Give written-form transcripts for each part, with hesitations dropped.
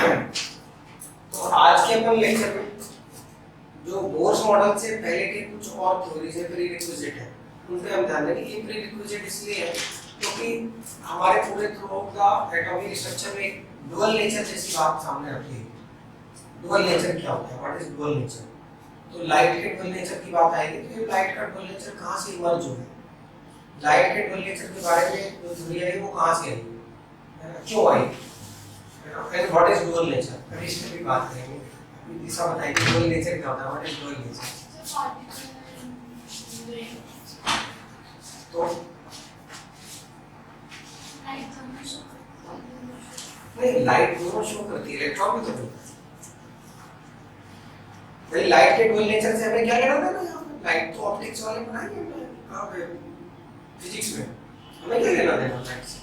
तो आज के अपन लेक्चर में जो बोर्स मॉडल से पहले के कुछ और थ्योरीज है, प्री रिक्विजिट है, उन पे हम ध्यान देंगे। ये प्री रिक्विजिट इसलिए है क्योंकि हमारे पूरे थ्रू का एटॉमिक स्ट्रक्चर में एक डुअल नेचर जैसी बात सामने रखी है। डुअल नेचर क्या होता है, व्हाट इज डुअल नेचर? तो लाइट के डुअल नेचर की बात आएगी तो ये लाइट का डुअल नेचर कहाँ से इमर्ज हुआ है, लाइट के डुअल नेचर के बारे में जो थ्योरी है वो कहाँ से आई है ना, क्यों आई, and what is dual nature, अभी इस पे भी बात करेंगे। अभी दिशा बताइए डुअल नेचर क्या होता है, व्हाट इज डुअल नेचर? तो नहीं, लाइट दोनों शो करती है, इलेक्ट्रॉन भी तो होता है भाई। लाइट के डुअल नेचर से हमें क्या लेना था ना, लाइट तो ऑप्टिक्स वाले बनाएंगे कहाँ पे, फिजिक्स में, हमें क्या लेना देना लाइट से,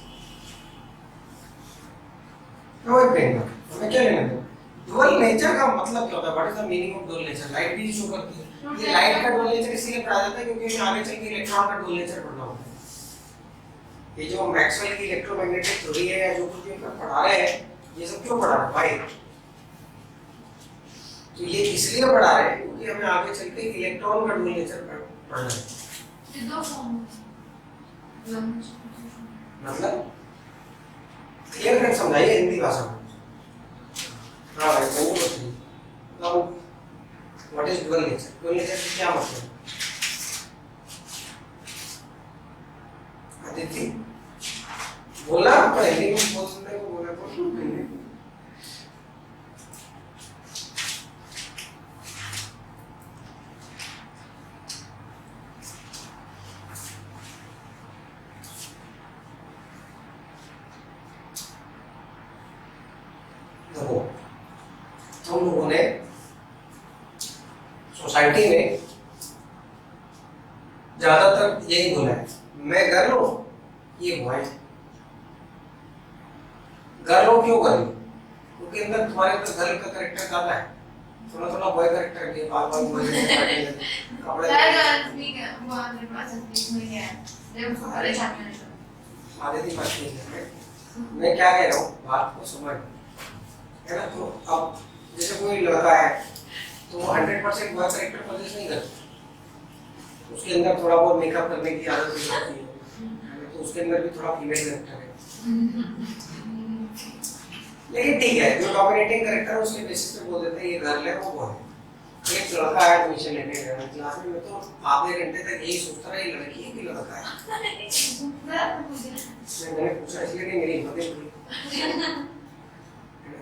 तो वही प्लेन हमें क्या लेना देना। डुअल नेचर का मतलब क्या होता है, what is the meaning of dual nature? Light भी शो करती है, ये लाइट का डुअल नेचर इसलिए पढ़ा जाता है क्योंकि आगे चल के इलेक्ट्रॉन का डुअल नेचर पढ़ना होता है। ये जो मैक्सवेल की इलेक्ट्रोमैग्नेटिक थ्योरी है या जो कुछ भी हम पढ़ा रहे हैं, ये सब क्यों पढ़ा रहे हैं भाई? तो ये इसलिए पढ़ा रहे हैं क्योंकि हमें आगे चल के इलेक्ट्रॉन का डुअल नेचर पढ़ना है। मतलब क्लियर कट समझाइए हिंदी भाषा में। हाँ भाई मैं बोल रही हूँ what is dual nature? Dual nature से क्या मतलब? अदिति बोला पर हिंदी में बोल सुनने को बोला तो हिंदी। देखो हम लोगों ने सोसाइटी में ज्यादातर यही बोला है, मैं गर्ल हूं, ये बॉय है। गर्ल हो क्यों गर्ल? क्योंकि अंदर तुम्हारे अंदर गर्ल का कैरेक्टर ज्यादा है, थोड़ा थोड़ा बॉय कैरेक्टर है, बाल बाल बॉय कैरेक्टर कपड़े आदिति बात नहीं है, मैं क्या कह रहा हूँ बात को समझ है ना। तो अब जैसे कोई लड़का है तो वो 100% बॉय कैरेक्टर पोजेस नहीं करता, उसके अंदर थोड़ा बहुत मेकअप करने की आदत भी होती है, तो उसके अंदर भी थोड़ा फीमेल कैरेक्टर है। लेकिन ठीक है, जो डोमिनेटिंग कैरेक्टर है उसके बेसिस पे बोल देते हैं ये गर्ल है वो बॉय है। एक लड़का है एडमिशन लेने गया क्लास में, तो आधे घंटे तक यही सोचता रहा ये लड़की है कि लड़का है। मैंने पूछा इसलिए कि मेरी हिम्मत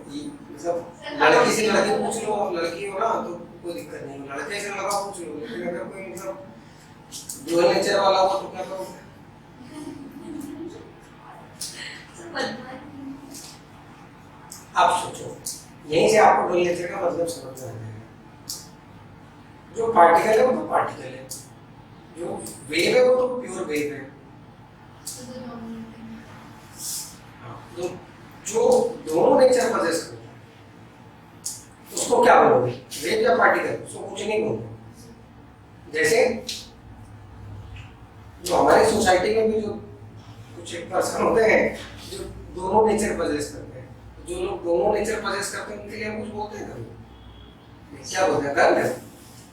नहीं, मतलब लड़की से लड़की पूछ लो, लड़की हो ना तो कोई दिक्कत नहीं, लड़के से लड़का पूछ लो, लेकिन अगर कोई मतलब डुअल नेचर वाला हो तो क्या करोगे? आप सोचो, यहीं से आपको डुअल नेचर का मतलब समझ में आ जाएगा। जो पार्टिकल है वो तो पार्टिकल है, जो वेव है वो तो प्योर वेव है। तो जो दोनों नेचर पजेस करता है उसको क्या बोलोगे, वेव या पार्टिकल? उसको कुछ नहीं बोलोगे। जैसे जो हमारी सोसाइटी में भी जो कुछ एक पर्सन होते हैं जो दोनों नेचर पजेस करते हैं, जो लोग दोनों नेचर पजेस करते हैं उनके लिए हम कुछ बोलते हैं कभी? क्या बोलते हैं? गर्ल है,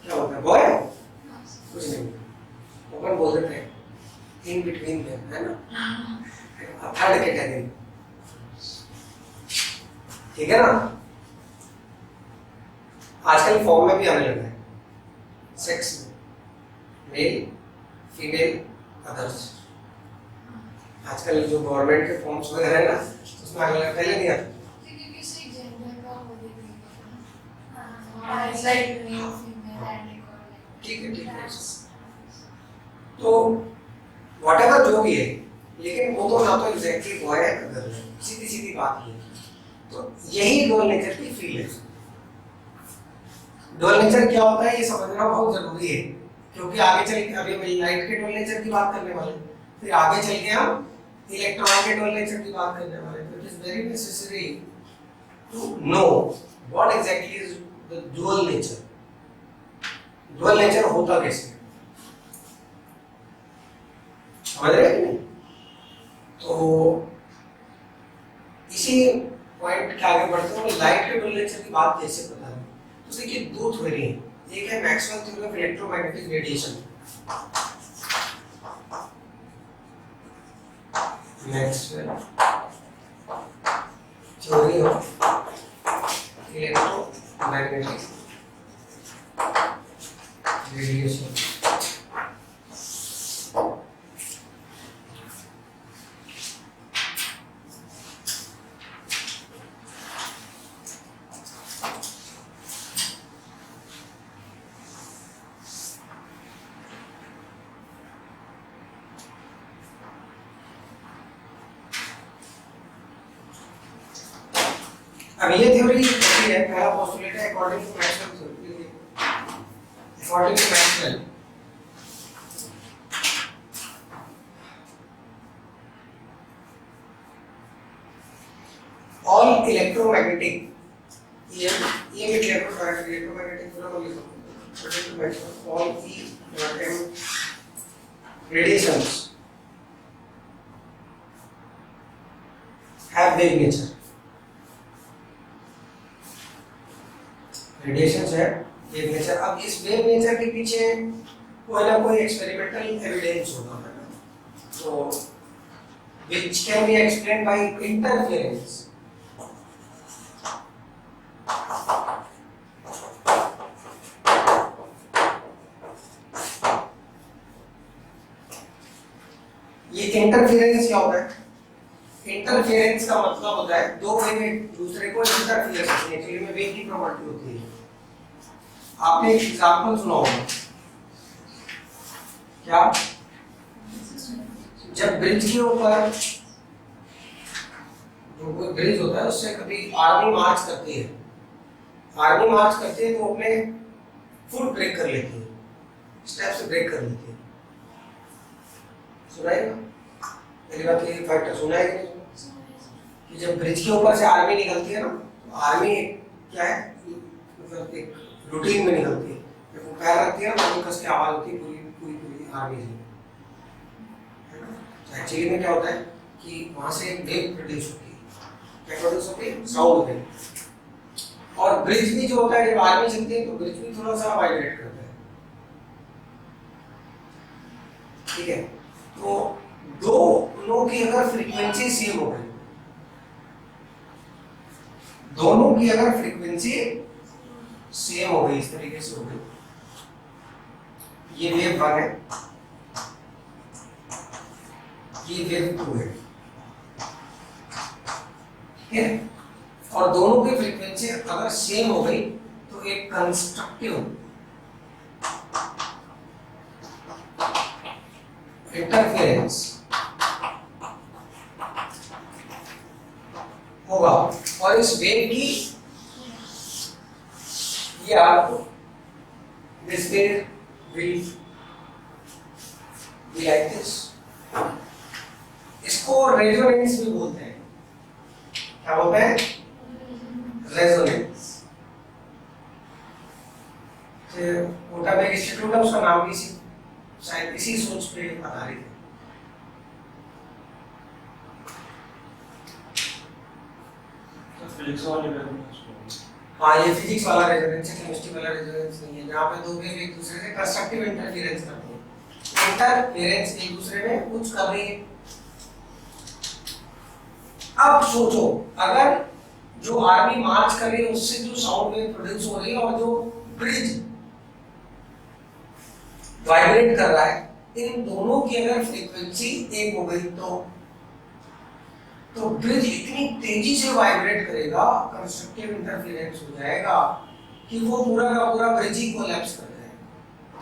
क्या बोलते हैं? बॉय है, कुछ नहीं, ओपन बोल देते हैं, इन बिटवीन देम, है ना, थर्ड कैटेगरी, ठीक है ना। आजकल फॉर्म में भी आने लगा है, सेक्स में मेल फीमेल अदर्स। आजकल जो गवर्नमेंट के फॉर्म्स वगैरह है ना उसमें आने लगा, पहले नहीं आता। ठीक है ठीक है, तो व्हाटएवर जो भी है, लेकिन वो तो ना तो एग्जैक्टली बॉय है ना गर्ल है, सीधी सीधी बात ये। तो यही डुअल नेचर की फील है। डुअल नेचर क्या होता है ये समझना बहुत जरूरी है, क्योंकि आगे चल के अभी हम लाइट के डुअल नेचर की बात करने वाले, फिर आगे चल के हम इलेक्ट्रॉन के डुअल नेचर की बात करने वाले। तो it is very necessary to know what exactly is the dual nature. Dual nature होता कैसे, समझ रहे हैं कि नहीं? तो इसी पॉइंट के आगे बढ़ते हुए लाइट नेचर की बात कैसे पता है? तो देखिए दो थ्योरी है, एक है Maxwell theory of electromagnetic radiation, Maxwell theory of electromagnetic radiation. अब ये थ्योरी कैसी है? पहला पोस्टुलेट है according to Maxwell theory, according to Maxwell all electromagnetic electromagnetic all E.M radiations have wave nature, radiations है वेव नेचर। अब इस wave nature के पीछे कोई ना कोई एक्सपेरिमेंटल एविडेंस होगा, तो which can be explained by interference। ये इंटरफेरेंस क्या होता है? इंटरफेरेंस का मतलब होता है दो वेव एक दूसरे को इंटरफेयर करते हैं, एक्चुअली में वेव की प्रॉपर्टी होती है। आपने एक एग्जांपल सुना होगा, क्या? जब ब्रिज के ऊपर जो कोई ब्रिज होता है उससे कभी आर्मी मार्च करती है, आर्मी मार्च करती है तो अपने फुट ब्रेक कर लेती है, स्टेप से ब्रेक कर लेती है। सुना है ना? पहली बात ये फैक्टर सुना है कि नहीं? कि जब ब्रिज के ऊपर से आर्मी निकलती है ना, तो आर्मी क्या है, मतलब एक रूटीन में निकलती है, जब वो पैर रखती है ना तो कस की आवाज होती है, पूरी पूरी पूरी आर्मी से, है ना? तो एक्चुअली में क्या होता है कि वहां से एक वेव प्रोड्यूस होती है, क्या प्रोड्यूस होती है? Sound wave. और ब्रिज भी जो होता है, जब आर्मी चलती है तो ब्रिज भी थोड़ा सा वाइब्रेट करता है, ठीक है? तो दोनों की अगर फ्रीक्वेंसी सेम हो गई, दोनों की अगर फ्रीक्वेंसी सेम हो गई, इस तरीके से हो गई, ये वेव 1 है, ये वेव 2 है, ठीक है? और दोनों की फ्रीक्वेंसी अगर सेम हो गई तो एक कंस्ट्रक्टिव इंटरफेरेंस होगा। और इस वेव की ये आपको this wave will be like this, इसको रेजोनेंस भी बोलते हैं। क्या बोलते हैं? रेजोनेंस। वोटाबेक इंस्टीट्यूट है, उसका नाम भी शायद इसी सोच पे आधारित है। फिजिक्स वाले रेजोनेंस, हाँ ये फिजिक्स वाला रेजोनेंस है, केमिस्ट्री वाला रेजोनेंस नहीं है, जहाँ पे दो वेव एक दूसरे से कंस्ट्रक्टिव इंटरफेरेंस करते हैं। इंटरफेरेंस एक दूसरे में कुछ कर रही है। अब सोचो, अगर जो आर्मी मार्च कर रही है उससे जो साउंड वेव प्रोड्यूस हो रही है और जो ब्रिज वाइब्रेट कर रहा है, इन दोनों की अगर फ्रीक्वेंसी एक हो गई तो ब्रिज इतनी तेजी से वाइब्रेट करेगा, कंस्ट्रक्टिव इंटरफेरेंस हो जाएगा कि वो पूरा का पूरा ब्रिज ही कोलैप्स कर जाएगा।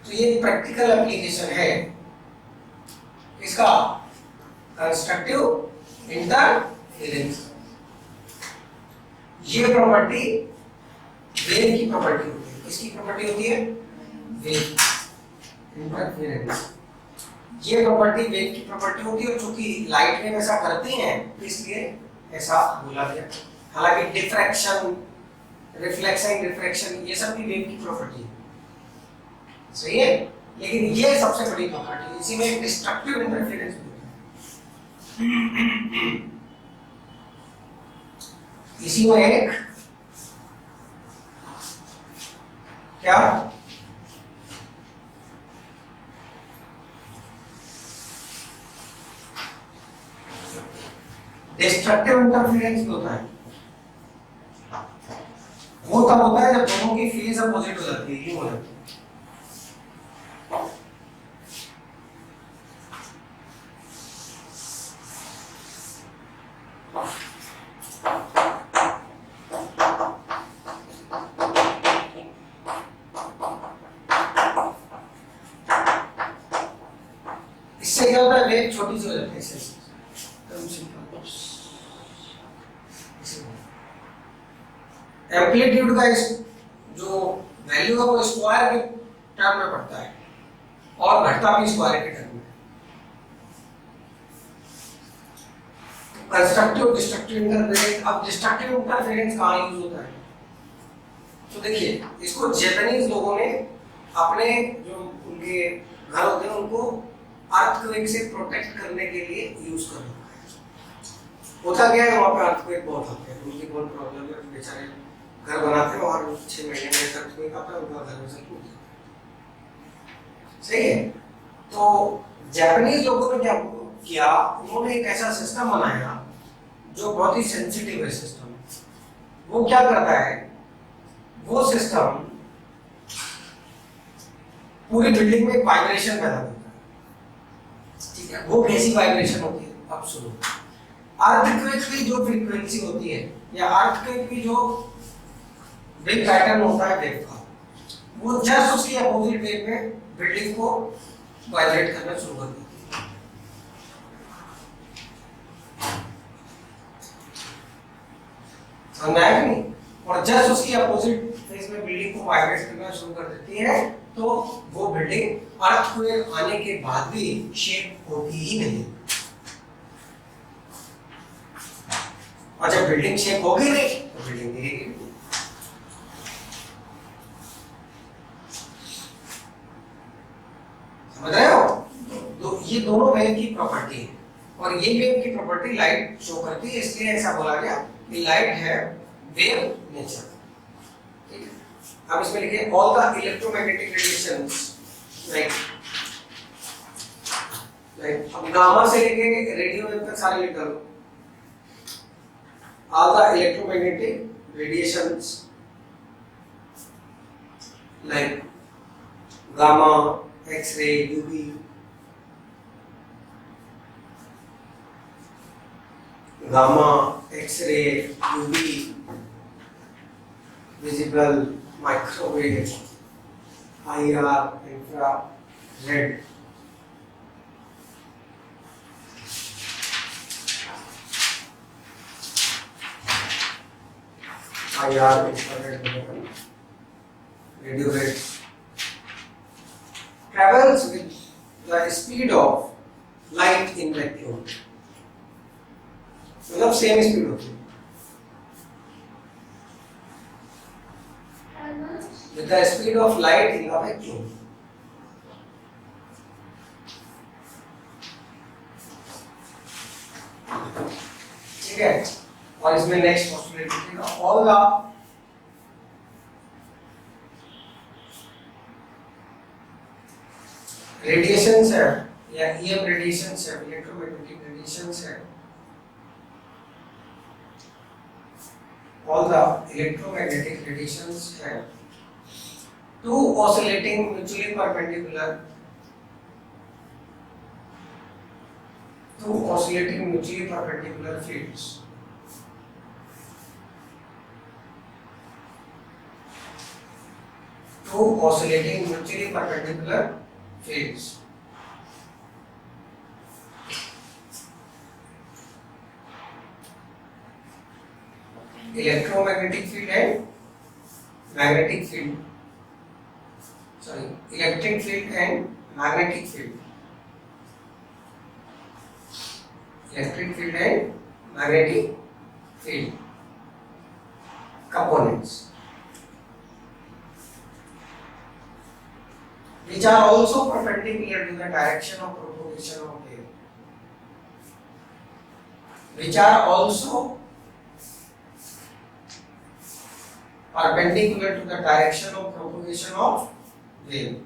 तो ये प्रैक्टिकल एप्लीकेशन है इसका, कंस्ट्रक्टिव इंटरफेरेंस। ये प्रॉपर्टी वेव की प्रॉपर्टी होती है। किसकी प्रॉपर्टी होती है? Wave interference. ये प्रॉपर्टी वेव की प्रॉपर्टी होती है, और चूंकि लाइट वेव ऐसा करती हैं इसलिए ऐसा बोला गया। हालांकि डिफ्रैक्शन, रिफ्लेक्शन, रिफ्रैक्शन ये सब भी वेव की प्रॉपर्टी है, सही है? लेकिन ये सबसे बड़ी प्रॉपर्टी है, इसी में डिस्ट्रक्टिव इंटरफेरेंस होता है। इसी में एक क्या डिस्ट्रक्टिव इंटरफेरेंस भी होता है। वो तब होता है जब दोनों की फेज अपोजिट हो जाती है, यूं हो जाती है। इससे क्या होता है, वेव छोटी सी हो जाती है। एम्पलीट्यूड का जो वैल्यू है वो स्क्वायर के टर्म में पड़ता है और घटता भी स्क्वायर के टर्म में। Constructive destructive interference. अब डिस्ट्रक्टिव इंटरफेरेंस कहाँ यूज होता है? तो देखिए, इसको जापानीज लोगों ने अपने जो उनके घर होते हैं उनको अर्थक्वेक से प्रोटेक्ट करने के लिए यूज कर रखा है। होता क्या है, वहाँ पे अर्थक्वेक बहुत आते हैं, उनकी बहुत प्रॉब्लम है, बेचारे घर बनाते हैं और 6 महीने में अर्थक्वेक आता है, उनका घर में से टूट जाता है। सही है। तो जापानीज लोगों ने क्या किया, उन्होंने एक ऐसा सिस्टम बनाया जो बहुत ही सेंसिटिव है सिस्टम। वो क्या करता है, वो सिस्टम पूरी बिल्डिंग में वाइब्रेशन पैदा करता है। ठीक है, वो कैसी वाइब्रेशन होती है, अब सुनो। अर्थक्वेक की जो फ्रीक्वेंसी होती है या अर्थक्वेक की जो वेव पैटर्न होता है वेव का, वो जस्ट उसकी अपोजिट वेव में बिल्डिंग को वाइब्रेट करना शुरू कर देती है। समझ आया नहीं? और जस्ट उसकी अपोजिट फेज में बिल्डिंग को वाइब्रेट करना शुरू कर देती है, तो वो बिल्डिंग अर्थक्वेक आने के बाद भी शेक होती ही नहीं। और जब बिल्डिंग शेक होगी नहीं तो बिल्डिंग गिरेगी। समझ रहे हो? तो ये दोनों वेव की प्रॉपर्टी है, और ये वेव की प्रॉपर्टी लाइट शो करती है, इसलिए ऐसा बोला गया कि लाइट है वेव नेचर। ठीक है, अब इसमें लिखिए all the electromagnetic radiations like अब गामा से लेके रेडियो वेव तक सारे लिख दो। All the electromagnetic radiations like gamma, X-ray, UV, gamma, X-ray, UV, visible, microwave, IR, infrared, IR, infrared, radio waves travels with the speed of light in vacuum. मतलब same speed होती है with the speed of light in the vacuum. ठीक है, और इसमें next postulate लिखेगा all the radiations है या ईएम रेडिएशंस है, इलेक्ट्रोमैग्नेटिक रेडिएशंस है, all the electromagnetic radiations have two oscillating mutually perpendicular fields. Two oscillating mutually perpendicular fields. Electromagnetic field and magnetic field. Sorry, electric field and magnetic field. Electric field and magnetic field components, which are also perpendicular to the direction of propagation of wave. Which are also perpendicular to the direction of propagation of wave.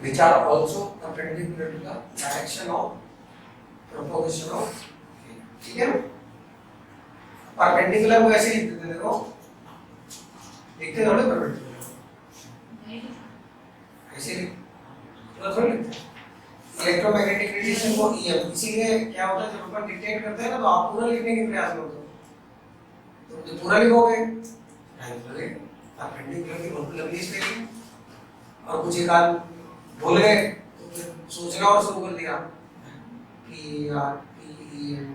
Which are also perpendicular to the direction of propagation of wave. ठीक है ना? Perpendicular को ऐसे लिख देते हैं, देखो लिखते हो ना परपेंडिकुलर ऐसे थोड़ा लिखते हैं। इलेक्ट्रोमैग्नेटिक रेडिएशन को EM, इसीलिए क्या होता है जब अपन डिटेक्ट करते हैं ना तो आप पूरा लिखने के प्रयास में होते हो, तो जो पूरा लिखोगे टाइम लगेगा। परपेंडिकुलर की बहुत लंबी स्पेलिंग और कुछ एक आध भूल गए तो फिर सोचना और शुरू कर दिया PRPEND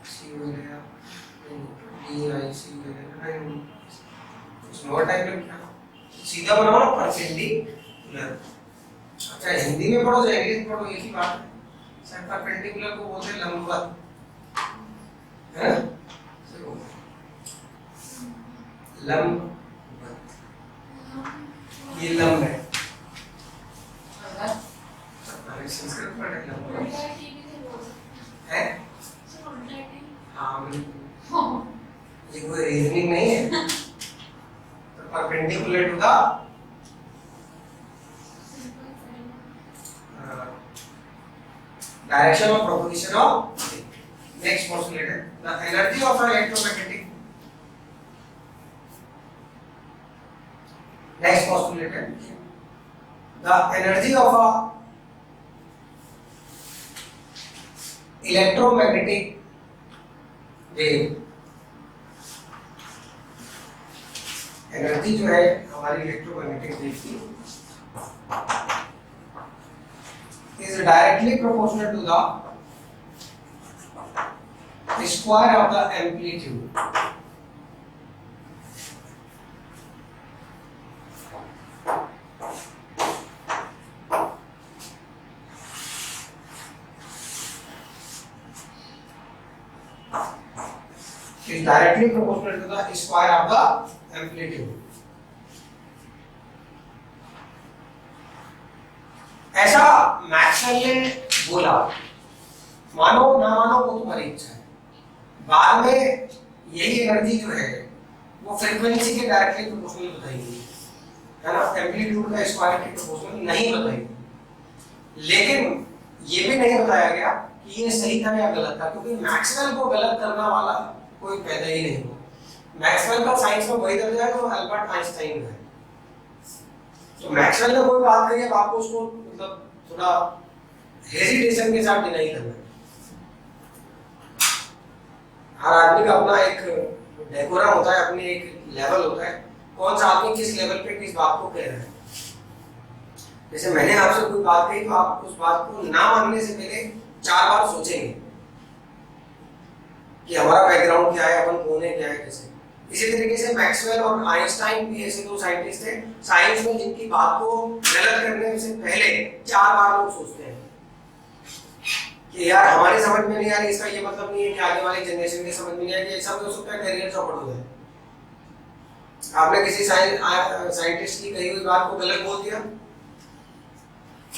C वगैरह DIC वगैरह उसमें और टाइम लग गया। सीधा बनाओ ना परपेंडिकुलर। अच्छा हिंदी में पढ़ो या इंग्लिश में पढ़ो एक ही बात है। सर परपेंडिकुलर को बोलते हैं लंबवत, है लंबवत, ये लंब है। संस्कृत पढ़े लंबवत है? हाँ बिल्कुल, ये कोई रीजनिंग नहीं है। Perpendicular to the direction of propagation of wave. Next postulated, the energy of an electromagnetic. Next postulated, the energy of a electromagnetic wave. Energy जो है हमारी इलेक्ट्रोमैग्नेटिक वेव की is directly proportional to the square of the amplitude. Is directly proportional to the square of the amplitude. ऐसा Maxwell ने बोला, मानो ना मानो वो तुम्हारी इच्छा है। बाद में यही एनर्जी जो है वो फ्रीक्वेंसी के डायरेक्टली प्रोपोर्शनल बताई गई है ना, एम्पलीट्यूड का स्क्वायर के प्रोपोर्शनल नहीं बताई गई। लेकिन ये भी नहीं बताया गया कि ये सही था या गलत था, क्योंकि मैक्सवेल को गलत करने वाला कोई पैदा ही नहीं हुआ। मैक्सवेल का साइंस में वही दर्जा है तो अल्बर्ट आइंस्टाइन है। तो मैक्सवेल ने कोई बात कही है, आपको उसको मतलब थोड़ा हेजिटेशन के साथ डिनाई करना है। हर आदमी का अपना एक डेकोरम होता है, अपनी एक लेवल होता है, कौन सा आदमी किस लेवल पे किस बात को कह रहा है। जैसे मैंने आपसे कोई बात कही तो आप उस बात को ना मानने से पहले 4 बार सोचेंगे कि हमारा बैकग्राउंड क्या है, अपन कौन है, क्या है, कैसे। इसी तरीके से मैक्सवेल और आइंस्टाइन भी ऐसे 2 साइंटिस्ट थे साइंस में जिनकी बात को गलत करने से पहले 4 बार लोग सोचते हैं कि यार हमारी समझ में नहीं आ रही, इसका ये मतलब नहीं है कि आगे वाली जनरेशन के समझ में नहीं आएगी। ऐसा भी हो सकता है करियर चौपट हो जाए। आपने किसी साइंटिस्ट की कही हुई बात को गलत बोल दिया,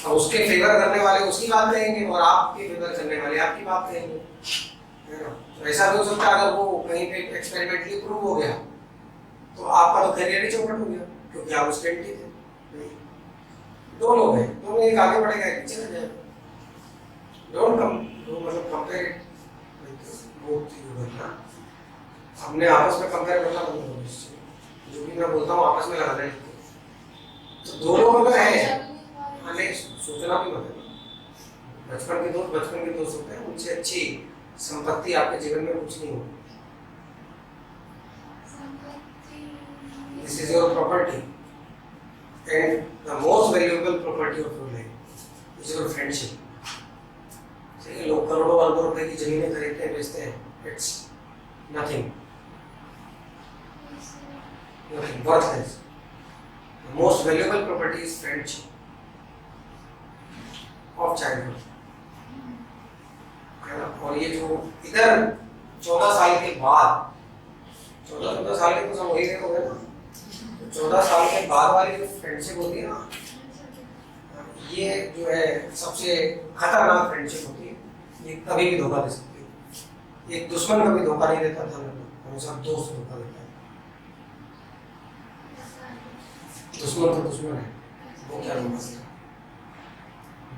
और उसके फेवर करने वाले उसकी बात कहेंगे और आपके फेवर करने वाले आपकी बात कहेंगे, है ना। तो ऐसा भी हो सकता है अगर वो कहीं पे एक्सपेरिमेंटली प्रूव हो गया तो आपका तो करियर ही चौपट हो गया, क्योंकि आप उस ट्रेंड के थे। 2 लोग हैं, दोनों एक आगे बढ़ेगा एक पीछे रह जाएगा। डोंट मतलब कंपेयर इट बोथ ना, हमने आपस में कंपेयर करना बंद करो। जो भी मैं बोलता हूँ आपस में लगा रहे हैं, तो 2 लोग अगर है हमें सोचना भी मत है। बचपन के दोस्त होते हैं, उनसे अच्छी संपत्ति आपके जीवन में कुछ नहीं होगी। This is your property and the most valuable property of your life is your friendship. सही, लोग करोड़ों अरबों रुपए की जमीनें खरीदते हैं, बेचते हैं, it's nothing, worthless. The most valuable property is friendship of childhood. और ये जो इधर 14 साल के बाद 14 साल के तो सब वही रहे हो गए ना, 14 साल के बाद वाली जो फ्रेंडशिप होती है ना, ये जो है सबसे खतरनाक फ्रेंडशिप होती है। ये कभी भी धोखा दे सकती है। एक दुश्मन कभी धोखा नहीं देता था, हमेशा दोस्त धोखा देता है। दुश्मन तो दुश्मन है, वो क्या धोखा देगा।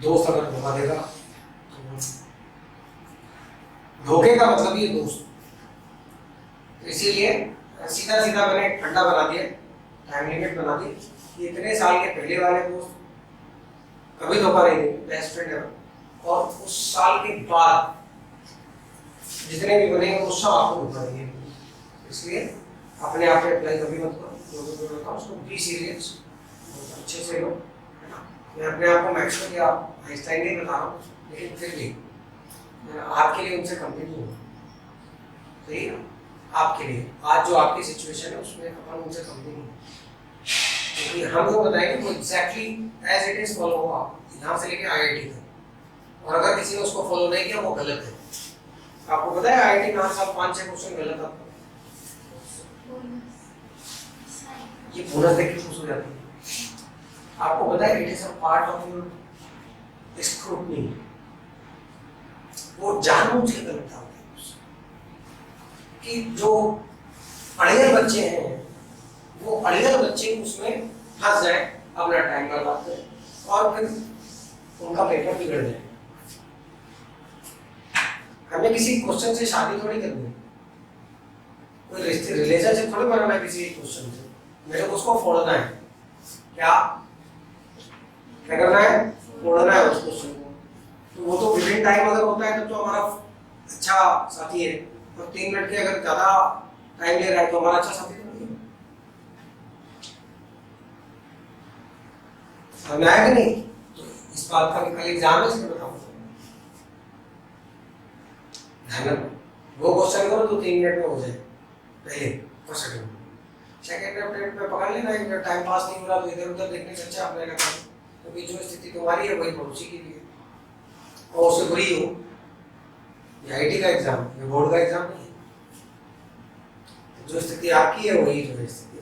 दोस्त अगर धोखा देगा तो धोखे का मतलब ही है दोस्त। इसीलिए सीधा सीधा मैंने ठंडा बना दिया, टाइम लिमिट बना दी कि इतने साल के पहले वाले दोस्त कभी धोखा नहीं देंगे, बेस्ट फ्रेंड है। और उस साल के बाद जितने भी बनेंगे वो सब आपको धोखा देंगे। इसलिए अपने आप पे अप्लाई कभी मत करो, लोगों को बताओ उसको बी सीरियस, अच्छे से लो। मैं अपने आप को मैक्सिमम या आइंस्टाइन नहीं बता रहा हूँ, लेकिन फिर भी आपके लिए उनसे कम नहीं होगा, सही है। आपके लिए आज जो आपकी सिचुएशन है उसमें अपन उनसे कम नहीं है, क्योंकि हम जो बताएंगे वो exactly as it is follow होगा यहाँ से लेके आईआईटी तक। और अगर किसी ने उसको फॉलो नहीं किया वो गलत है। आपको पता है आईआईटी में हर साल 5-6 क्वेश्चन गलत आता है। ये बोनस देख के खुश हो जाती है। आपको पता है it is a part of your scrutiny. वो जानबूझ के गलत होते हैं कि जो अड़ियल बच्चे हैं वो अड़ियल बच्चे उसमें फंस जाए, अपना टाइम बर्बाद करें और फिर उनका पेपर बिगड़ जाए। हमें किसी क्वेश्चन से शादी थोड़ी करनी है, कोई रिश्ते रिलेशनशिप थोड़ी बनाना है किसी क्वेश्चन से। मेरे को उसको फोड़ना है। क्या करना है? फोड़ना है उस क्वेश्चन को। तो वो तो विदिन टाइम अगर होता है तो हमारा अच्छा साथी है, और 3 मिनट के अगर ज्यादा टाइम ले रहा है तो हमारा अच्छा साथी नहीं है। समझ आया कि नहीं? तो इस बात का कल एग्जाम है, इसमें बताऊंगा। वो क्वेश्चन करो तो 3 मिनट में हो जाए, पहले फर्स्ट अटेम्प्ट। सेकंड अटेम्प्ट में पकड़ लेना है, टाइम पास नहीं हो रहा तो इधर उधर देखने से अच्छा अपने लगा, क्योंकि जो स्थिति तुम्हारी है वही पड़ोसी की भी है, और उससे बुरी हो। ये आईटी का एग्जाम, ये बोर्ड का एग्जाम नहीं है। तो जो स्थिति आपकी है वही जो है स्थिति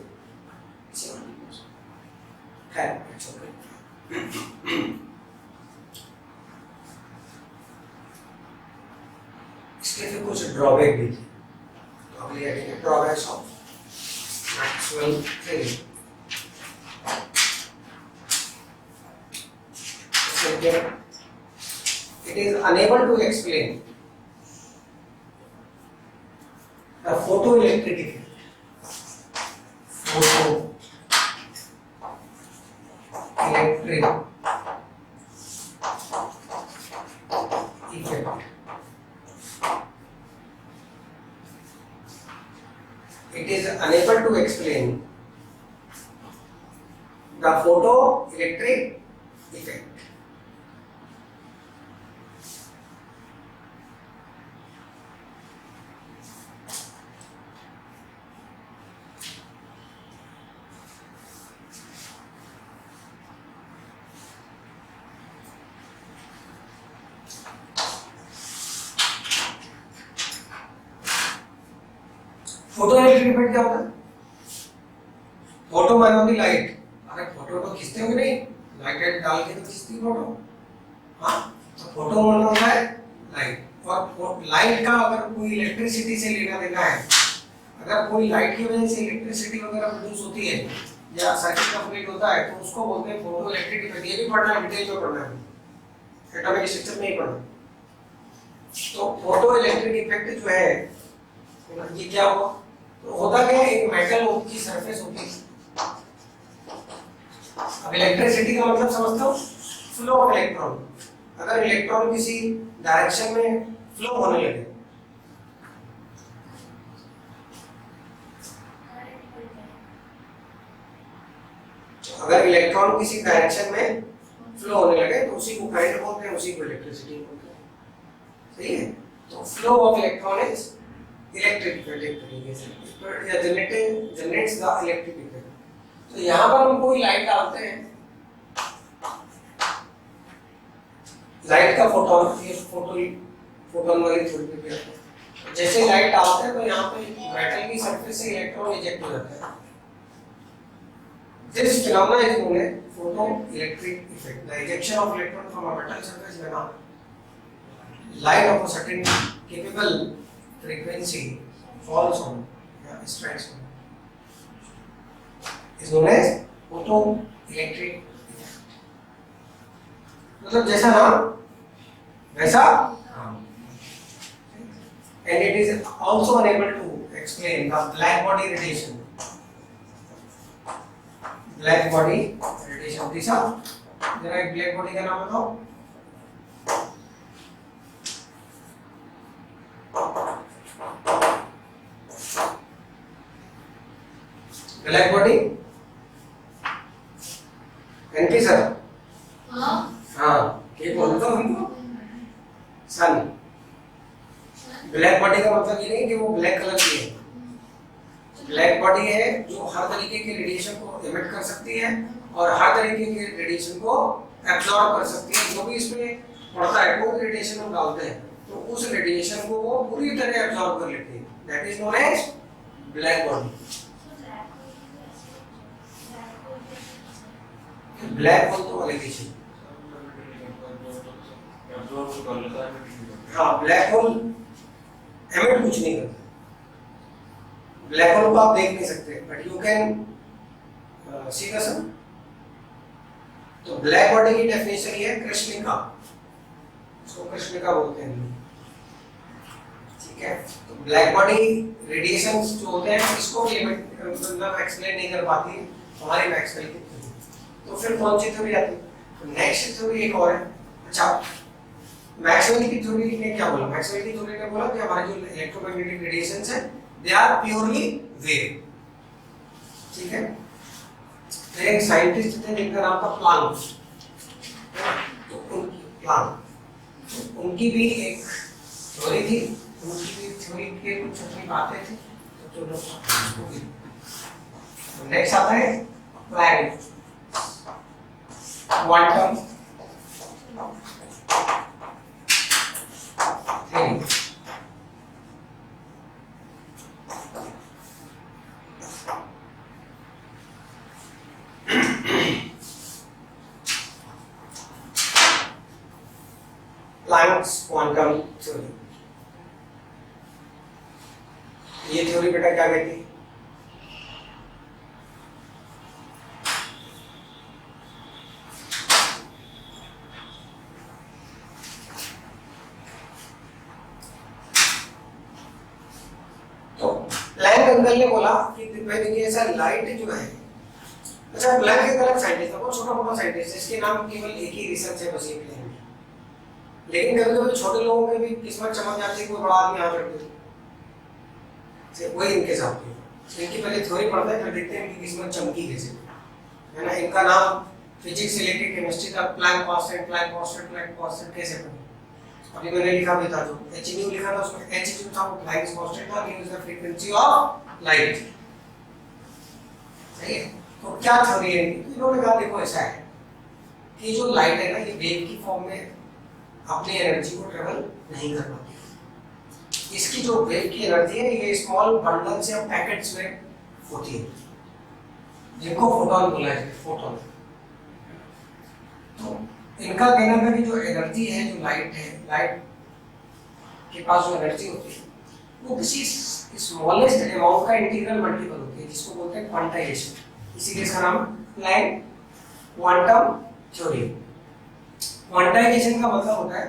है। इसके फिर कुछ ड्रॉबैक भी थे, तो अगली heading drawbacks of Maxwell theory. It is unable to explain the photoelectric effect. Photoelectric effect. It is unable to explain the photoelectric effect. Photoelectric effect क्या होता है? फोटो माने होती लाइट। अरे फोटो तो खींचते होंगे नहीं, लाइट डाल के तो खींचती है फोटो। हाँ, तो फोटो माने होता है लाइट। और लाइट का अगर कोई इलेक्ट्रिसिटी से लेना देना है, अगर कोई लाइट की वजह से इलेक्ट्रिसिटी वगैरह प्रोड्यूस होती है या सर्किट कंप्लीट होता है, तो उसको बोलते हैं फोटो इलेक्ट्रिक इफेक्ट। ये भी पढ़ना है, डिटेल में पढ़ना है, एटॉमिक स्ट्रक्चर में ही पढ़ना। तो फोटो इलेक्ट्रिक इफेक्ट जो है ये क्या हुआ? तो होता क्या है, एक मेटल की सरफेस होती है। अब इलेक्ट्रिसिटी का मतलब समझते हो? Flow of electron. अगर इलेक्ट्रॉन किसी डायरेक्शन में फ्लो होने लगे, अगर इलेक्ट्रॉन किसी डायरेक्शन में फ्लो होने लगे तो उसी को करंट बोलते हैं, उसी को इलेक्ट्रिसिटी बोलते हैं। सही है? तो flow of electron is electric effect एक तरीके से, या जनरेट्स द इलेक्ट्रिक इफेक्ट। तो यहाँ पर हम कोई लाइट डालते हैं, लाइट का फोटोन, ये फोटोन वाली थ्योरी पे आते हैं। जैसे लाइट डालते हैं तो यहाँ पे मेटल की सरफेस से इलेक्ट्रॉन इजेक्ट हो जाता है। This phenomena is known as photoelectric effect. The ejection of electron from a metal surface when a light of a certain capable frequency falls on, strikes on, is known as photoelectric effect. मतलब जैसा नाम वैसा काम. And it is also unable to explain the black body radiation. Black body radiation. Disha जरा एक black body का नाम बताओ. Black body NP sir. हाँ ये बोल दो हमको. सन. ब्लैक बॉडी का मतलब ये नहीं कि वो ब्लैक कलर की है. ब्लैक बॉडी है जो हर तरीके के रेडिएशन को एमिट कर सकती है और हर तरीके के रेडिएशन को एब्जॉर्ब कर सकती है. जो भी इसमें पड़ता है वो रेडिएशन हम डालते हैं तो उस रेडिएशन को वो पूरी तरह एब्जॉर्ब कर लेती है. That is known as black body. Black hole तो अलग चीज. हाँ ब्लैक होल एमिट कुछ नहीं करता. ब्लैक होल को आप देख नहीं सकते but you can see the sun. तो ब्लैक बॉडी की डेफिनेशन ये है कृष्णिका. इसको कृष्णिका बोलते हैं. ठीक है. तो ब्लैक बॉडी रेडिएशन जो होते हैं इसको भी मतलब एक्सप्लेन नहीं कर पाती हमारी मैक्सवेल की थ्योरी. तो फिर कौन सी थ्योरी आती है? तो नेक्स्ट थ्योरी एक और है. अच्छा मैक्सवेल की थ्योरी ने क्या बोला? मैक्सवेल की थ्योरी ने बोला कि हमारे जो इलेक्ट्रोमैग्नेटिक रेडिएशंस है they are purely wave. ठीक है. तो एक साइंटिस्ट थे जिनका नाम था प्लांक. तो उनकी भी एक थ्योरी थी. उनकी भी थ्योरी के कुछ अपनी बातें थी. तो चलो नेक्स्ट आता है Planck quantum theory. Planck's quantum theory. ये थ्योरी बेटा क्या कहती है? तो प्लैंक अंकल ने बोला कि देखिए ऐसा लाइट जो है. अच्छा प्लैंक एक अलग साइंटिस्ट था. बहुत छोटा मोटा साइंटिस्ट. इसके नाम केवल एक ही रिसर्च है बस ये प्लैंक. लेकिन कभी कभी छोटे लोगों में भी किस्मत चमक जाती है. कोई बड़ा आदमी यहाँ बैठे वही इनके साथ है. इनकी पहले थ्योरी पढ़ते हैं फिर देखते हैं कि किस्मत चमकी कैसे है ना. इनका नाम फिजिक्स से लेके केमिस्ट्री तक प्लैंक कांस्टेंट कैसे पढ़े. अभी मैंने लिखा भी था जो h लिखा था उसमें h जो था वो प्लैंक कांस्टेंट था. It is the frequency of light. सही है. तो क्या थ्योरी है इन्होंने कहा देखो ऐसा है कि जो लाइट है ना ये वेव की फॉर्म में अपनी एनर्जी को ट्रेवल नहीं कर पाती. इसकी जो वेव की एनर्जी है ये स्मॉल बंडल्स या पैकेट्स में होती है जिनको फोटॉन बोला जाता है. फोटॉन. तो इनका कहना था कि जो एनर्जी है जो लाइट है लाइट के पास जो एनर्जी होती है वो किसी स्मॉलेस्ट अमाउंट का इंटीग्रल मल्टीपल होती है जिसको बोलते हैं क्वांटाइजेशन. इसीलिए इसका नाम प्लैंक क्वांटम थ्योरी. क्वांटाइजेशन का मतलब होता है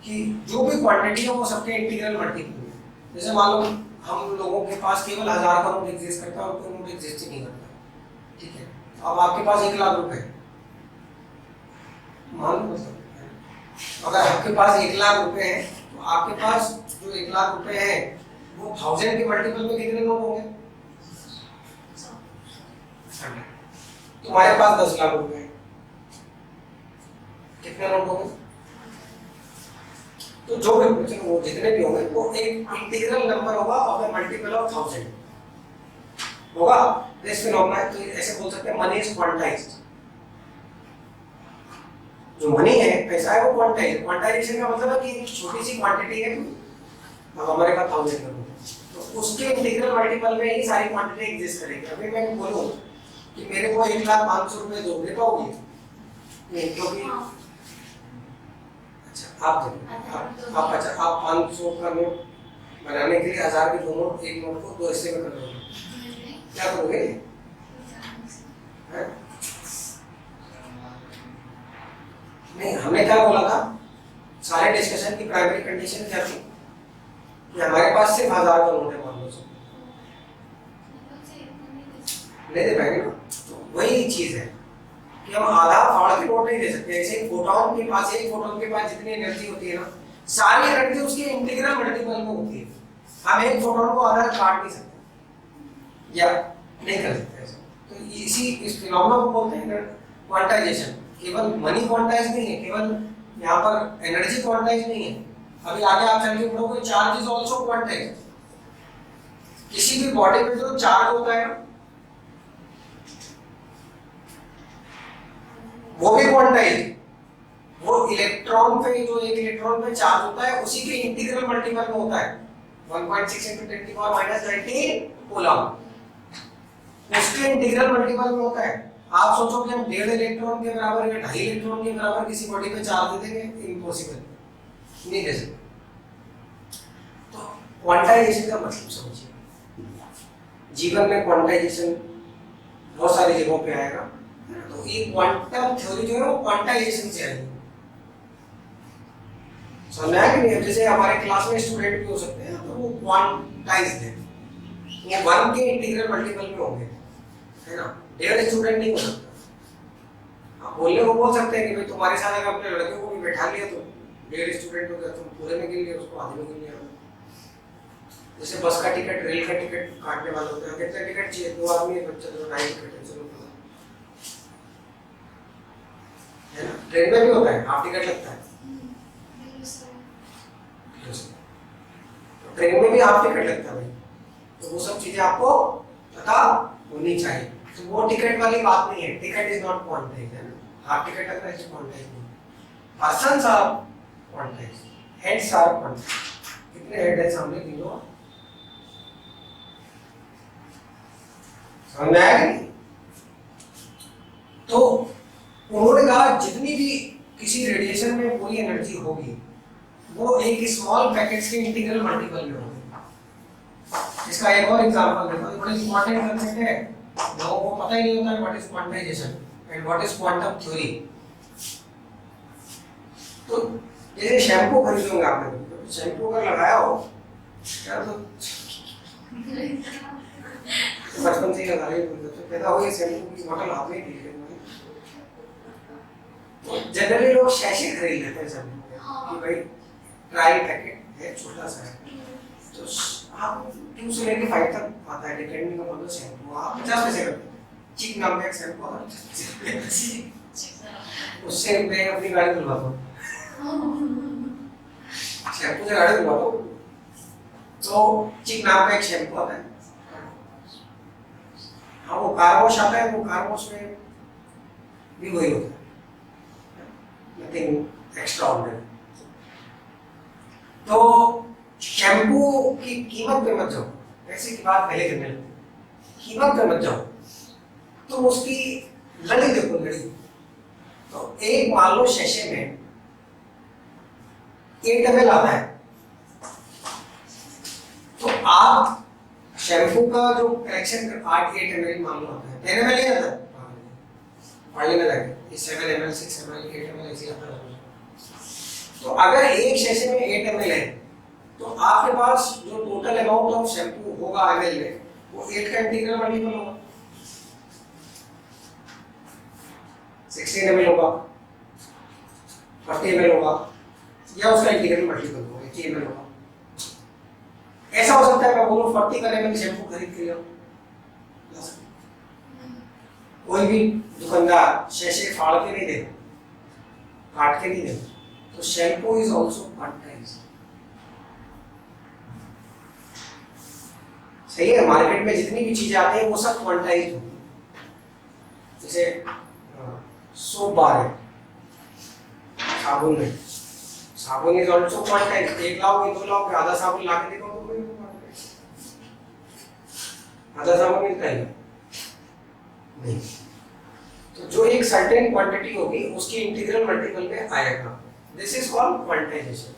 कि जो भी क्वांटिटी है वो सबके इंटीग्रल मल्टीपल है. जैसे मान लो हम लोगों के पास केवल 1000 का नोट एग्जिस्ट करता है और कोई नोट एग्जिस्ट ही नहीं करता. ठीक है. अब आपके पास 1 लाख रुपए मान लो मतलब अगर आपके पास 1 लाख रुपए है तो आपके पास जो 1 लाख रुपए है वो 1000 के मल्टीपल में कितने नोट होंगे? तुम्हारे पास 10 लाख रुपए है कितने नोट होंगे? तो जो भी वो जितने भी होंगे वो एक इंटीग्रल नंबर होगा ऑफ द मल्टीपल ऑफ 1000 होगा. दिस फिनोमेना तो ऐसे बोल सकते हैं मनी इज क्वांटाइज्ड. जो मनी है पैसा है वो क्वांटाइज. क्वांटाइजेशन का मतलब है कि एक छोटी सी क्वांटिटी है अब हमारे पास 1000 तो उसके इंटीग्रल मल्टीपल में ही सारी क्वांटिटी एग्जिस्ट करेगी. अभी मैं बोलूं कि मेरे को 1,05,000 रुपए दो, दे पाओगे? नहीं, क्योंकि अच्छा आप अच्छा आप 500 का नोट बनाने के लिए 1000 के दो नोट, एक नोट को दो हिस्से में कर दोगे, क्या करोगे? नहीं, हमने क्या बोला था, सारे डिस्कशन की प्राइमरी कंडीशन क्या थी कि हमारे पास सिर्फ 1000 का नोट है, मान लो नहीं दे पाएंगे ना। तो वही चीज है कि हम आधा फाड़ के नोट नहीं दे सकते। जैसे एक फोटोन के पास जितनी एनर्जी होती है ना, सारी एनर्जी उसके इंटीग्रल मल्टीपल में होती है। हम एक फोटोन को आधा काट नहीं सकते या नहीं कर सकते ऐसा। तो इस फिनोमेना को बोलते हैं क्वांटाइजेशन। केवल मनी क्वांटाइज नहीं है, केवल यहाँ पर एनर्जी क्वांटाइज नहीं है, अभी आगे आप चल के पढ़ोगे चार्ज इज आल्सो क्वांटाइज। किसी भी बॉडी में जो चार्ज होता है वो भी क्वांटाइज, वो इलेक्ट्रॉन पे जो एक इलेक्ट्रॉन पे चार्ज होता है उसी के इंटीग्रल मल्टीपल में होता है 1.6 × 10⁻⁻19 कूलम, उसके इंटीग्रल मल्टीपल में होता है। आप सोचो कि हम 1.5 इलेक्ट्रॉन के बराबर या 2.5 इलेक्ट्रॉन के बराबर किसी बॉडी पे चार्ज दे देंगे? इम्पॉसिबल, नहीं दे सकते। तो क्वांटाइजेशन का मतलब समझिए, जीवन में क्वांटाइजेशन बहुत सारी जगहों पे आएगा। तो ये क्वांटम थ्योरी जो है वो क्वांटाइजेशन से आई है, समझ में आया कि नहीं? जैसे हमारे क्लास में स्टूडेंट भी हो सकते हैं, तो वो क्वांटाइज्ड है, वो 1 के इंटीग्रल मल्टीपल में होंगे, है ना। 1.5 स्टूडेंट नहीं हो सकता। आप बोलने को बोल सकते हैं कि भाई तुम्हारे साथ अगर अपने लड़के को भी बैठा लिया तो 1.5 स्टूडेंट हो गया, तुम पूरे में गिन लिया, उसको आधे में गिन लिया। जैसे बस का टिकट, रेल का टिकट काटने वाले होते हैं, कितना टिकट चाहिए? 2 आदमी, बच्चा तो 2.5 टिकट है, चलो है ना। ट्रेन में भी होता है, हाफ टिकट लगता है, तो ट्रेन में भी हाफ टिकट लगता है भाई। तो वो सब चीजें आपको पता होनी चाहिए। तो वो टिकट वाली बात नहीं है, टिकट इज नॉट क्वांटाइज, है ना। हाफ टिकट लग रहा है, क्वांटाइज नहीं। Persons are quantize, heads are quantize. कितने हेड है सामने गिनो, समझ में आया कि नहीं? तो उन्होंने कहा जितनी भी किसी रेडिएशन में पूरी एनर्जी होगी वो एक स्मॉल पैकेट्स के इंटीग्रल मल्टीपल में होगी। इसका एक और एग्जांपल देखो, ये बड़ा इंपॉर्टेंट कंसेप्ट है, लोगों को पता ही नहीं होता है what is quantization and what is quantum theory. तो जैसे शैम्पू खरीदोगे आपने, तो शैम्पू अगर लगाया हो क्या, तो बचपन से ही लगा रहे हो, तो पैदा हुए शैम्पू की बोतल हाथ में दी। तो जनरली लोग शैशे खरीद लेते हैं सब कि भाई ट्रायल पैकेट है, छोटा सा है, तो आप 2 से लेके 5 तक आता है, डिपेंडिंग अपॉन द शैम्पू। आप 50 पैसे करते हैं। चिक नाम का एक शैम्पू आता है, उससे मैं अपनी गाड़ी धुलवाता हूँ, शैम्पू से गाड़ी धुलवाता हूँ। तो चिक नाम का एक शैम्पू आता है, हाँ वो कार वॉश आता है, वो कार वॉश में भी वही होता है, नथिंग एक्स्ट्राऑर्डिनरी। तो शैम्पू की कीमत पे मत जाओ, ऐसी की बात पहले करने लगते, कीमत पे मत जाओ, तो उसकी लड़ी देखो, लड़ी। तो एक मान लो शैशे में 8 ml आता है, तो आप शैम्पू का जो कलेक्शन 8 ml मान लो आता है, 10 ml ही आता है पानी में लगे, 7 ml 6 ml 8 ml ऐसे आता है। तो अगर एक शैशे में 8 ml है, तो आपके पास जो टोटल अमाउंट ऑफ शैम्पू होगा ml में, वो 8 का इंटीग्रल मल्टीपल होगा, 16 ml होगा, 40 ml होगा, या उसका इंटीग्रल मल्टीपल होगा, 80 ml होगा। ऐसा हो सकता है मैं बोलूं 40 का ml शैम्पू खरीद के लिया, कोई भी दुकानदार शैशे फाड़ के नहीं देगा, काट के नहीं देगा। तो शैम्पू इज ऑल्सो क्वांटाइज्ड, सही है। मार्केट में जितनी भी चीजें आती हैं वो सब क्वांटाइज्ड होती है। जैसे सोप बार है, साबुन है, साबुन इज ऑल्सो क्वांटाइज्ड। 1 लाओगे 2 लाओगे, आधा साबुन ला के देखो तो आधा साबुन मिलता है, नहीं। तो जो एक सर्टेन क्वांटिटी होगी उसकी इंटीग्रल मल्टीपल में आएगा। This is called quantization.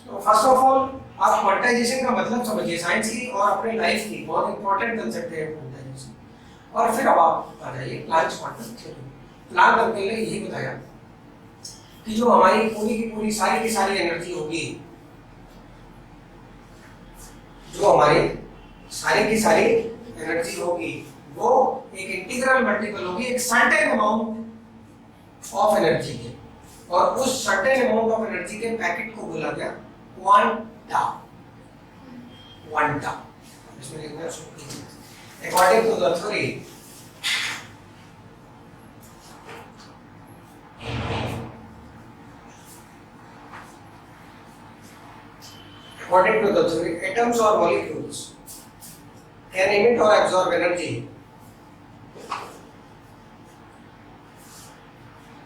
तो फर्स्ट ऑफ ऑल आप क्वांटाइजेशन का मतलब समझिए, साइंस की और अपने लाइफ की बहुत इंपॉर्टेंट कंसेप्ट है क्वांटाइजेशन। और फिर अब आप आ जाइए Planck's quantum theory. Planck uncle ने यही बताया कि जो हमारी पूरी की पूरी सारी की सारी एनर्जी होगी, जो हमारी सारी की सारी एनर्जी होगी वो एक इंटीग्रल मल्टीपल होगी एक सर्टेन अमाउंट ऑफ एनर्जी के, और उस सर्टेन अमाउंट ऑफ एनर्जी के पैकेट को बोला गया क्वांटा। क्वांटा इसमें लिखना है according to the theory according to the theory, atoms or molecules can emit or absorb energy.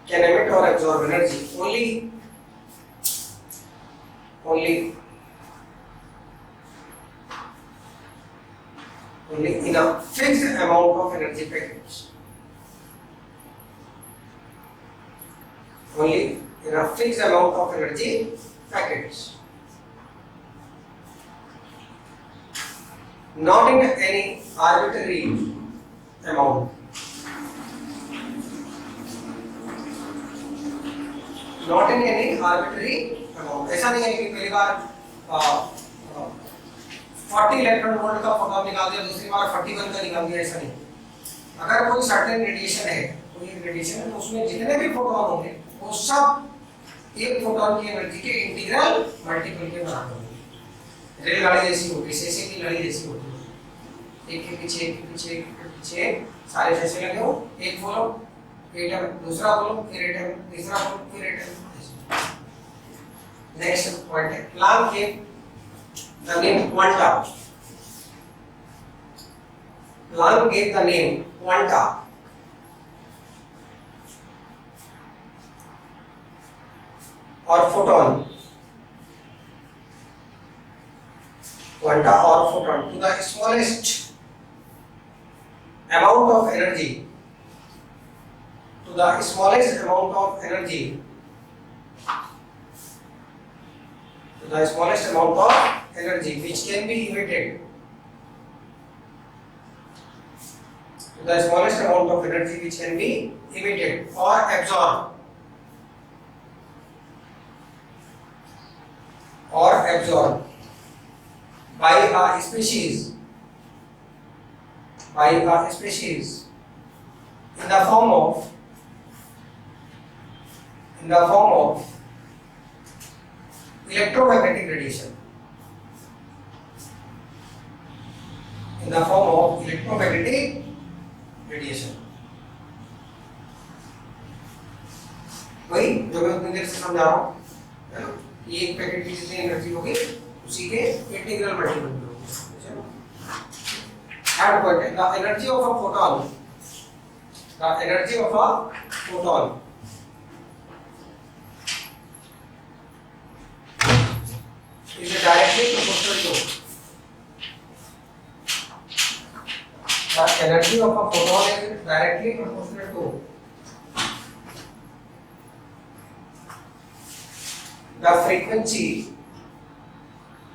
Can emit or absorb energy only in a fixed amount of energy packets. Only in a fixed amount of energy packets. Not in any arbitrary amount. Not in any arbitrary amount. ऐसा नहीं है कि पहली बार 40 electron volt का photon निकाल दिया, दूसरी बार 41 का निकाल दिया, ऐसा नहीं। अगर कोई सर्टेन रेडिएशन है, कोई रेडिएशन है, तो उसमें जितने भी फोटॉन होंगे वो सब एक फोटॉन की एनर्जी के इंटीग्रल मल्टीपल के बराबर होंगे। रेलगाड़ी जैसी होगी, शीशे की लड़ी जैसी होगी, एक के पीछे एक के पीछे एक के पीछे सारे जैसे लगे हो, एक बोलो एटम, दूसरा बोलो फिर एटम, तीसरा बोलो फिर एटम। नेक्स्ट पॉइंट है प्लांक के the name quanta. Planck gave the name quanta or photon, quanta or photon to the smallest amount of energy, to the smallest amount of energy, to the smallest amount of energy which can be emitted, to the smallest amount of energy which can be emitted or absorbed, by a species, in the form of electromagnetic radiation, in the form of electromagnetic radiation। वही जो मैं उतनी देर से समझा रहा हूँ, है ना, कि एक पैकेट की जितनी एनर्जी होगी उसी के इंटीग्रल मल्टीपल होगी। चलो थर्ड पॉइंट है the energy of a photon. The energy of a photon is directly proportional to the energy of a photon is directly proportional to the frequency.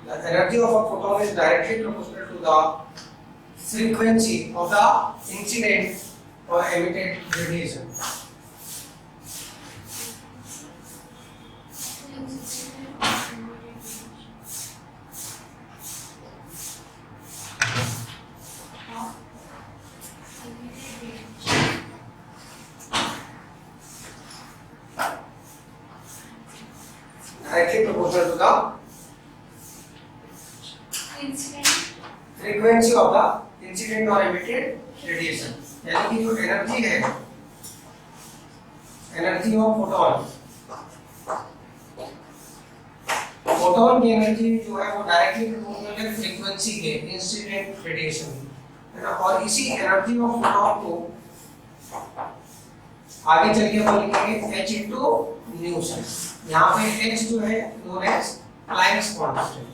The energy of a photon is directly proportional to the frequency of the incident or emitted radiation. Directly proportional to the frequency of the incident or emitted radiation। यानी कि जो energy है, energy of photon, photon की energy जो है वो directly proportional है frequency के इंसिडेंट रेडिएशन, है ना। और इसी एनर्जी ऑफ फोटॉन को आगे चल के हम लिखेंगे h into nu से। यहाँ पे h जो है नोन एज प्लैंक्स कांस्टेंट।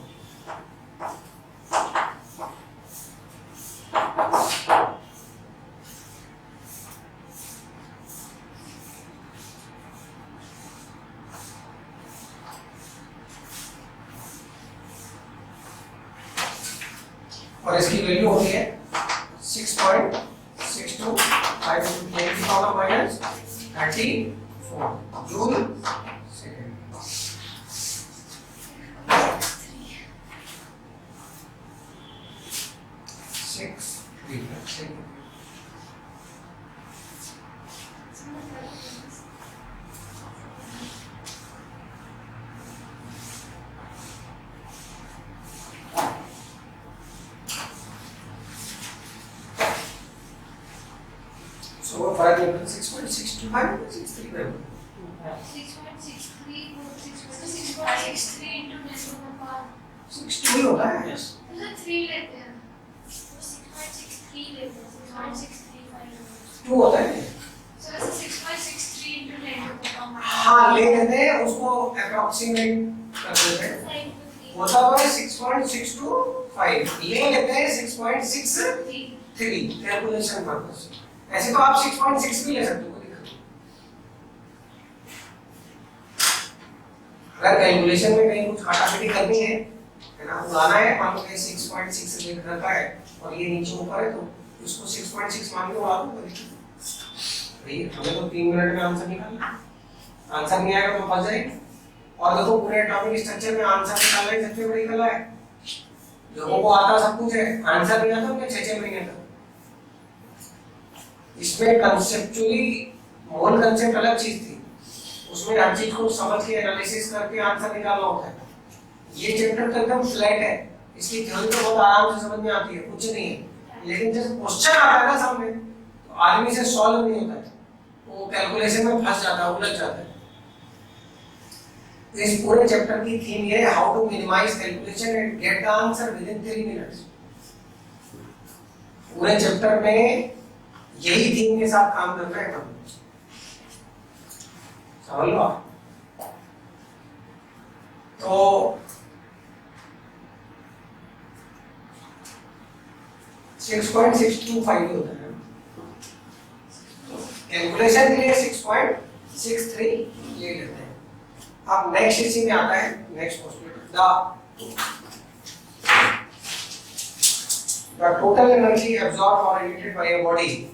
और इसकी वैल्यू होती है 6.625 -34 जूल सेकेंड। So फर्क नहीं पड़ता 6.625 635 6.63 into 10 to the power 62 ही होता है। यस मतलब 3 लेते हैं तो 6.63 लेते हैं 6.635 2 होता है। so ऐसे 6.63 into 10 to the power हाँ ले लेते हैं उसको अप्रोक्सीमेट कर देते हैं, होता है 6.625 ले लेते हैं 6.63 कैलकुलेशन पर्पस। ऐसे तो आप 6.6 भी ले सकते हो, कोई दिक्कत नहीं। अगर कैलकुलेशन में कहीं कुछ काटापीटी करनी है ना, उड़ाना है, मान लो कि 6.6 लिख रखा है और ये नीचे ऊपर है तो इसको 6.6 मान के उड़ा दो। भाई हमें तो 3 मिनट में आंसर निकालना, आंसर नहीं आएगा तो फंस जाएंगे। और देखो पूरे एटॉमिक स्ट्रक्चर में आंसर निकालना ही सबसे बड़ी कला है। लोगों को आता सब कुछ है, आंसर नहीं आता उन्हें 6 महीने तक। इसमें कंसेप्चुअली मोल कंसेप्ट अलग चीज थी, उसमें हर चीज को समझ के एनालिसिस करके आंसर निकालना होता है। ये चैप्टर तो एकदम फ्लैट है, इसकी थ्योरी तो बहुत आराम से समझ में आती है, कुछ नहीं है। लेकिन जब क्वेश्चन आता है ना सामने तो आदमी से सॉल्व नहीं होता है, वो कैलकुलेशन में फंस जाता है, उलझ जाता है। इस पूरे चैप्टर की थीम ये है, how to minimize calculation and get the answer within 3 minutes. पूरे चैप्टर में यही थीम के साथ काम करना है हम, समझ लो। तो 6.625 होता है, कैलकुलेशन के लिए 6.63 ले लेते हैं। अब नेक्स्ट इसी में आता है next question, the total energy absorbed or emitted by a body,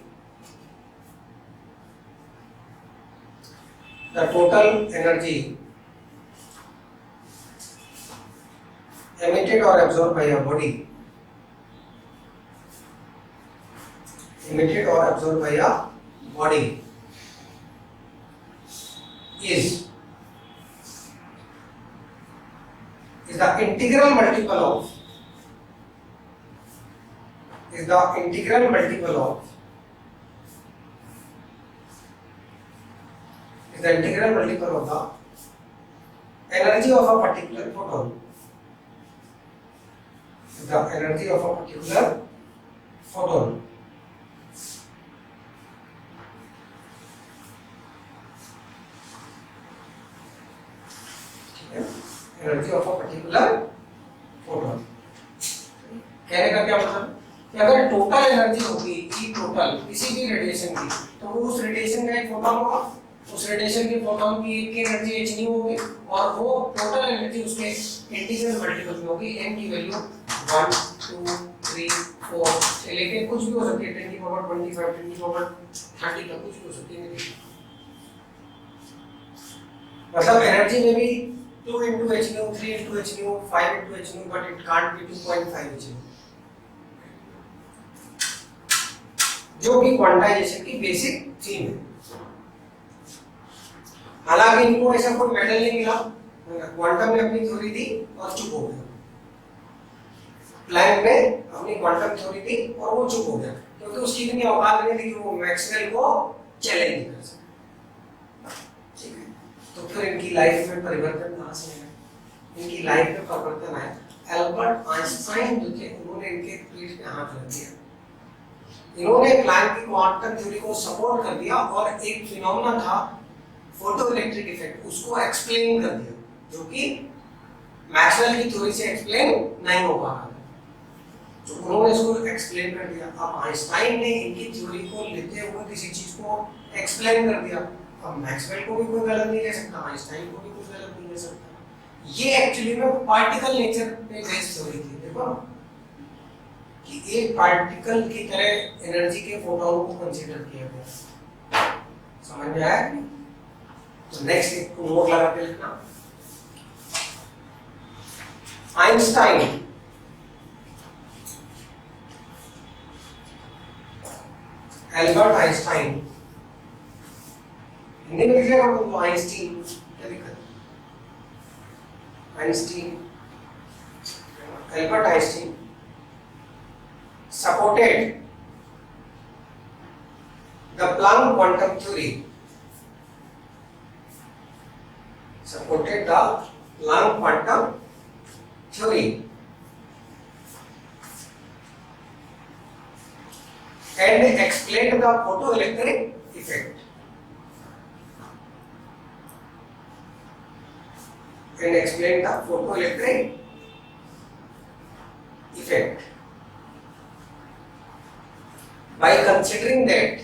the total energy emitted or absorbed by a body, emitted or absorbed by a body is the integral multiple of is the integral multiple of is the integral multiple of the energy of a particular photon, is the energy of a particular photon energy of a particular photon. कहने का क्या मतलब कि अगर total energy होगी ई total किसी भी radiation की, तो उस रेडिएशन का एक फोटोन होगा, उस रेडिएशन के फोटोन की एक की एनर्जी h न्यू होगी और वो टोटल एनर्जी उसके इंटीग्रल मल्टीपल में होगी। n की वैल्यू 1 2 3 4 से लेके कुछ भी हो सकती है, 10 की पावर 25 10 की पावर 30 तक कुछ भी हो सकती है। मतलब एनर्जी में भी 2 into h nu, 3 into h nu, 5 into h nu, but it can't be 2.5 h nu, जो कि क्वांटाइजेशन की बेसिक थीम है। हालांकि इनको ऐसा कोई मेडल नहीं मिला, क्वांटम ने अपनी थ्योरी दी और चुप हो गया, प्लैंक ने अपनी क्वांटम थ्योरी दी और वो चुप हो गया, क्योंकि उसकी इतनी औकात नहीं थी कि वो मैक्सवेल को चैलेंज कर सके। ठीक है, तो फिर इनकी लाइफ में परिवर्तन कहाँ से आया? इनकी लाइफ में परिवर्तन आया एल्बर्ट आइंस्टाइन जो थे, उन्होंने इनके पीठ पे हाथ रख दिया। इन्होंने प्लैंक की क्वांटम थ्योरी को सपोर्ट कर दिया और एक फिनोमेना था फोटो इलेक्ट्रिक इफेक्ट, उसको एक्सप्लेन कर दिया, जो कि मैक्सवेल की थ्योरी से एक्सप्लेन नहीं हो पा रहा था, तो उन्होंने इसको एक्सप्लेन कर दिया। अब आइंस्टाइन ने इनकी थ्योरी को लेते हुए किसी चीज को एक्सप्लेन कर दिया। अब मैक्सवेल को भी कोई गलत नहीं कह सकता, आइंस्टाइन को भी कोई गलत नहीं कह सकता। ये एक्चुअली में पार्टिकल नेचर पे बेस्ड थ्योरी थी। देखो कि एक पार्टिकल की तरह एनर्जी के फोटोन को कंसीडर किया गया। समझ में आया? तो नेक्स्ट एक को नोट लगा के लिखना। आइंस्टाइन एल्बर्ट आइंस्टाइन, हिंदी में लिखिएगा तो आइंस्टीन, क्या दिक्कत है? Einstein, Albert Einstein supported the Planck quantum theory, supported the Planck quantum theory and explained the photoelectric effect, and explained the photoelectric effect by considering that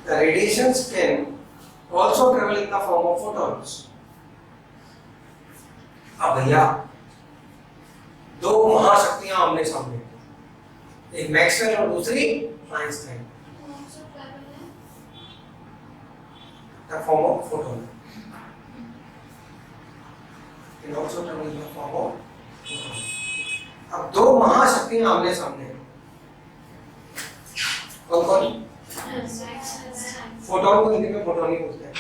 the radiations can also travel in the form of photons. अब भैया दो महाशक्तियां आमने सामने, एक Maxwell और दूसरी Einstein, the form of photon. Can also travel in the form of photon. अब दो महाशक्तियां आमने सामने हैं, कौन कौन? फोटोन को हिंदी में फोटोन ही बोलते हैं,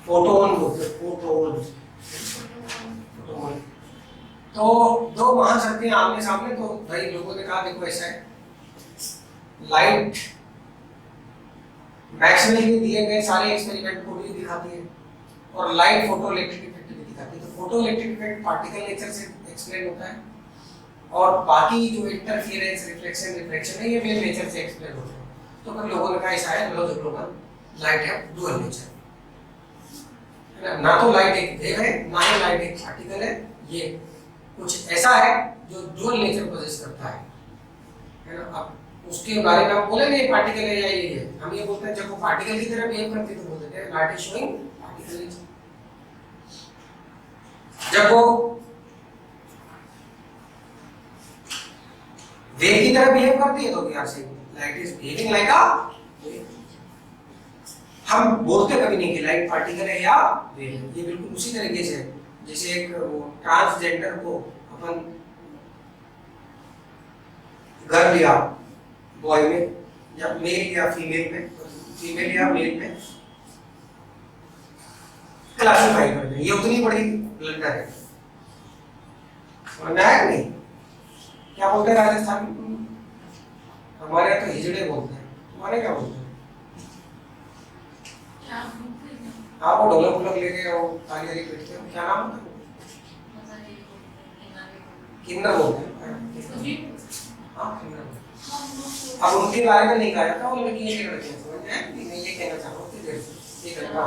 फोटोन बोलते हैं, फोटोन। तो दो महाशक्तियां आमने सामने, तो भाई लोगों ने कहा देखो ऐसा है, लाइट मैक्सवेल के दिए गए सारे एक्सपेरिमेंट को भी दिखाती है और लाइट फोटो इलेक्ट्रिक इफेक्ट भी दिखाती है। तो photo electric effect particle nature से एक्सप्लेन होता है और बाकी जो इंटरफेरेंस, रिफ्लेक्शन, रिफ्रैक्शन है, ये वेव नेचर से एक्सप्लेन होता है। तो फिर लोगों ने कहा ऐसा है, लो देख लो, लाइट है डुअल नेचर, ना तो लाइट एक वेव है, ना ही लाइट एक पार्टिकल है, ये कुछ ऐसा है जो डुअल नेचर पोजेस करता है ना। अब उसके बारे में हम बोलेंगे पार्टिकल है या ये है, हम ये बोलते हैं जब वो पार्टिकल की तरह बिहेव करती है तो बोलते हैं light is showing particle nature. जब वो वेव की तरह बिहेव करती है तो we are saying light is behaving like a wave. हम बोलते कभी नहीं कि लाइट पार्टिकल है या वेव है। ये बिल्कुल उसी तरीके से जैसे एक ट्रांसजेंडर को अपन घर लिया बॉय में या मेल या फीमेल में, फीमेल या मेल में क्लासिफाई कर दें, ये उतनी बड़ी ब्लंडर है। समझ में आया नहीं? क्या बोलते हैं राजस्थान में? हमारे यहाँ तो हिजड़े बोलते हैं, तुम्हारे क्या बोलते हैं? हाँ, वो ढोलक वोलक लेके वो ताली वाली पीटते हैं, क्या नाम होता है? किन्नर बोलते हैं। हाँ, किन्नर। अब उनके बारे में नहीं कहा जाता, वो लड़कियां के लड़के हैं, समझ में? मैं ये कहना चाह रहा हूँ कि ये करना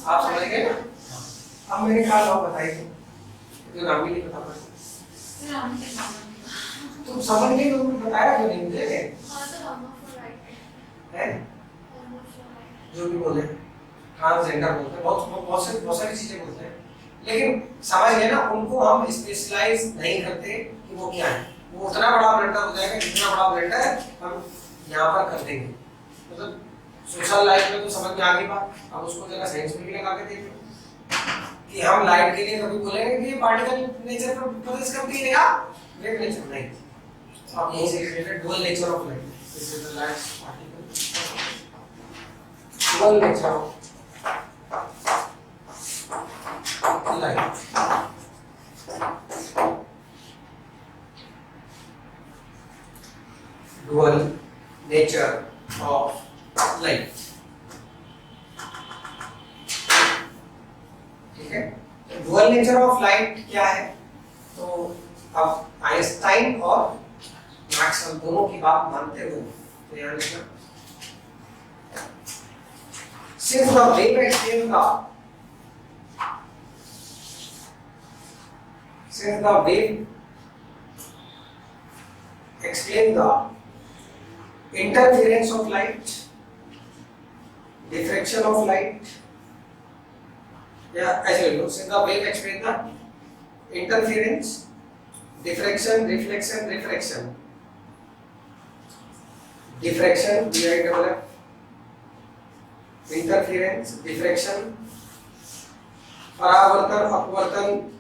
आप समझ गए ना? अब मेरे ख्याल आप बताइए, जो नाम भी नहीं पता पड़ता, तुम समझ गए तो बताया क्यों नहीं मुझे? है जो भी बोले, ट्रांसजेंडर बोलते हैं, बहुत सारी चीजें बोलते हैं, लेकिन समझ गए ना, उनको हम स्पेशलाइज नहीं करते कि वो क्या है। वो उतना बड़ा ब्लंडर हो जाएगा जितना बड़ा ब्लंडर हम यहाँ पर कर देंगे। मतलब सोशल लाइफ में तो समझ में आ गई बात, अब उसको जरा साइंस में भी लगा के देख लो कि हम लाइट के लिए कभी बोलेंगे कि पार्टिकल नेचर पर प्रोसेस करती है या वेव नेचर नहीं। अब यहीं से related dual nature of light, this is the light particle, dual nature of light. Dual nature of light, ठीक है? डुअल नेचर ऑफ लाइट क्या है? तो अब आइंस्टाइन और मैक्सवेल दोनों की बात मानते हुए तो यहाँ लिखना, since the wave explains the interference of light diffraction of light. Yeah, ऐसे लिख लो. So the way to explain the interference, diffraction, reflection, refraction. Diffraction, DIFF. Interference, diffraction, परावर्तन, अपवर्तन,